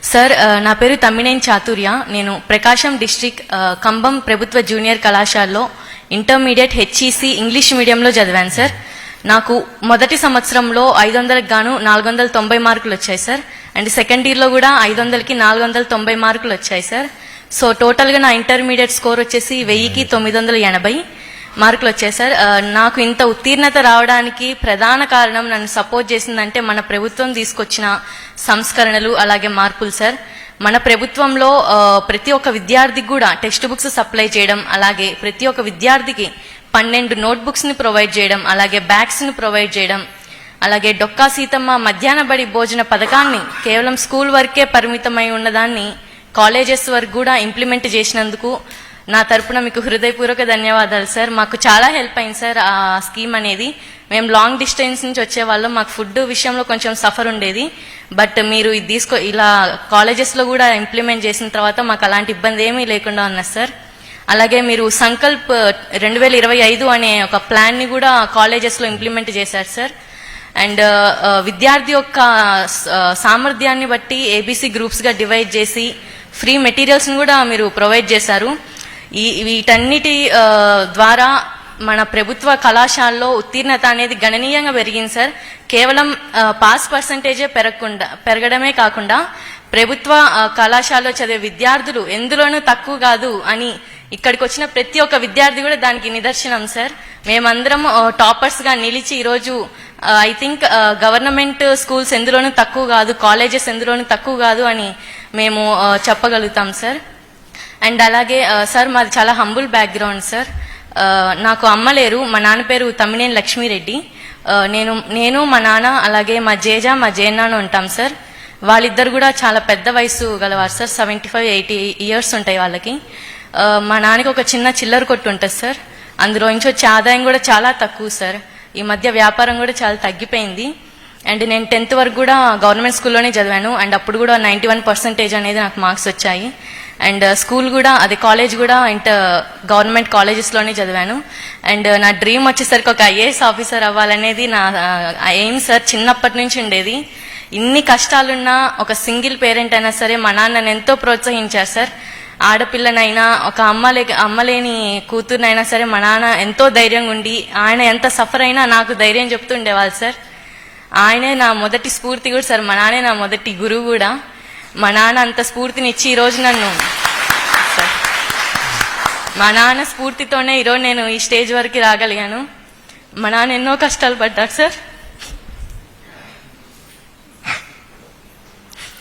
Sir నా పేరు తమ్మినేని చాతుర్య. నేను ప్రకాశం డిస్ట్రిక్ట్ కంబం ప్రభుత్వ జూనియర్ కళాశాలలో ఇంటర్మీడియట్ హెచ్ఈసి ఇంగ్లీష్ మీడియంలో చదివాను సార్. నాకు మొదటి సంవత్సరంలో 500కి గాను 490 మార్కులు వచ్చాయి సార్. అండ్ సెకండ్ ఇయర్లో కూడా 500కి 490 మార్కులు వచ్చాయి సార్. సో టోటల్గా నా ఇంటర్మీడియట్ స్కోర్ వచ్చేసి 1000కి 980 మార్కులు వచ్చాయి సార్. నాకు ఇంత ఉత్తీర్ణత రావడానికి ప్రధాన కారణం, నన్ను సపోర్ట్ చేసిందంటే మన ప్రభుత్వం తీసుకొచ్చిన సంస్కరణలు అలాగే మార్పులు సార్. మన ప్రభుత్వంలో ప్రతి ఒక్క విద్యార్థికి కూడా టెక్స్ట్ బుక్స్ సప్లై చేయడం, అలాగే ప్రతి ఒక్క విద్యార్థికి 12 నోట్బుక్స్ని ప్రొవైడ్ చేయడం, అలాగే బ్యాగ్స్ని ప్రొవైడ్ చేయడం, అలాగే డొక్కా సీతమ్మ మధ్యాహ్న బడి భోజన పథకాన్ని కేవలం స్కూల్ వరకే పరిమితమై ఉన్నదాన్ని కాలేజెస్ వరకు కూడా ఇంప్లిమెంట్ చేసినందుకు నా తరపున మీకు హృదయపూర్వక ధన్యవాదాలు సార్. మాకు చాలా హెల్ప్ అయింది సార్ ఆ స్కీమ్ అనేది. మేము లాంగ్ డిస్టెన్స్ నుంచి వచ్చేవాళ్ళం, మాకు ఫుడ్ విషయంలో కొంచెం సఫర్ ఉండేది. బట్ మీరు ఇది ఇలా కాలేజెస్లో కూడా ఇంప్లిమెంట్ చేసిన తర్వాత మాకు అలాంటి ఇబ్బంది ఏమీ లేకుండా ఉన్నది సార్. అలాగే మీరు సంకల్ప్ 2025 అనే ఒక ప్లాన్ని కూడా కాలేజెస్లో ఇంప్లిమెంట్ చేశారు సార్. అండ్ విద్యార్థి యొక్క సామర్థ్యాన్ని బట్టి ఏబీసీ గ్రూప్స్గా డివైడ్ చేసి ఫ్రీ మెటీరియల్స్ని కూడా మీరు ప్రొవైడ్ చేశారు. వీటన్నిటి ద్వారా మన ప్రభుత్వ కళాశాలలో ఉత్తీర్ణత అనేది గణనీయంగా పెరిగింది సార్. కేవలం పాస్ పర్సంటేజే పెరగడమే కాకుండా ప్రభుత్వ కళాశాలలో చదివే విద్యార్థులు ఎందులోనూ తక్కువ కాదు అని ఇక్కడికి వచ్చిన ప్రతి ఒక్క విద్యార్థి కూడా దానికి నిదర్శనం సార్. మేమందరం టాపర్స్గా నిలిచి ఈరోజు ఐ థింక్ గవర్నమెంట్ స్కూల్స్ ఎందులోనూ తక్కువ కాదు, కాలేజెస్ ఎందులోనూ తక్కువ కాదు అని మేము చెప్పగలుగుతాం సార్. అండ్ అలాగే సార్ మాది చాలా హంబుల్ బ్యాక్గ్రౌండ్ సార్. నాకు అమ్మ లేరు, మా నాన్న పేరు తమ్మినేని లక్ష్మీరెడ్డి. నేను మా నాన్న అలాగే మా జేజ మా జయన్నాన్న ఉంటాం సార్. వాళ్ళిద్దరు కూడా చాలా పెద్ద వయసు గలవారు సార్, 75-80 ఇయర్స్ ఉంటాయి వాళ్ళకి. మా నాన్నకి ఒక చిన్న చిల్లర కొట్టు ఉంటుంది సార్. అందులో నుంచి వచ్చే ఆదాయం కూడా చాలా తక్కువ సార్. ఈ మధ్య వ్యాపారం కూడా చాలా తగ్గిపోయింది. అండ్ నేను 10th వరకు కూడా గవర్నమెంట్ స్కూల్లోనే చదివాను. అండ్ అప్పుడు కూడా 91% అనేది నాకు మార్క్స్ వచ్చాయి. అండ్ స్కూల్ కూడా అదే కాలేజ్ కూడా గవర్నమెంట్ కాలేజెస్లోనే చదివాను. అండ్ నా డ్రీమ్ వచ్చేసరికి ఒక ఐఏఎస్ ఆఫీసర్ అవ్వాలనేది నా ఎయిమ్ సార్. చిన్నప్పటి నుంచి ఉండేది. ఇన్ని కష్టాలున్నా ఒక సింగిల్ పేరెంట్ అయినా సరే మా నాన్న నన్ను ఎంతో ప్రోత్సహించారు సార్. ఆడపిల్లనైనా ఒక అమ్మలేని కూతురునైనా సరే మా నాన్న ఎంతో ధైర్యంగా ఉండి, ఆయన ఎంత సఫర్ అయినా నాకు ధైర్యం చెప్తుండేవాళ్ళు సార్. ఆయనే నా మొదటి స్ఫూర్తి కూడా సార్. మా నాన్నే నా మొదటి గురువు కూడా. మా నాన్న అంత స్ఫూర్తినిచ్చి ఈరోజు నన్ను సార్, మా నాన్న స్ఫూర్తితోనే ఈరోజు నేను ఈ స్టేజ్ వరకు రాగలిగాను. మా నాన్న ఎన్నో కష్టాలు పడ్డారు సార్.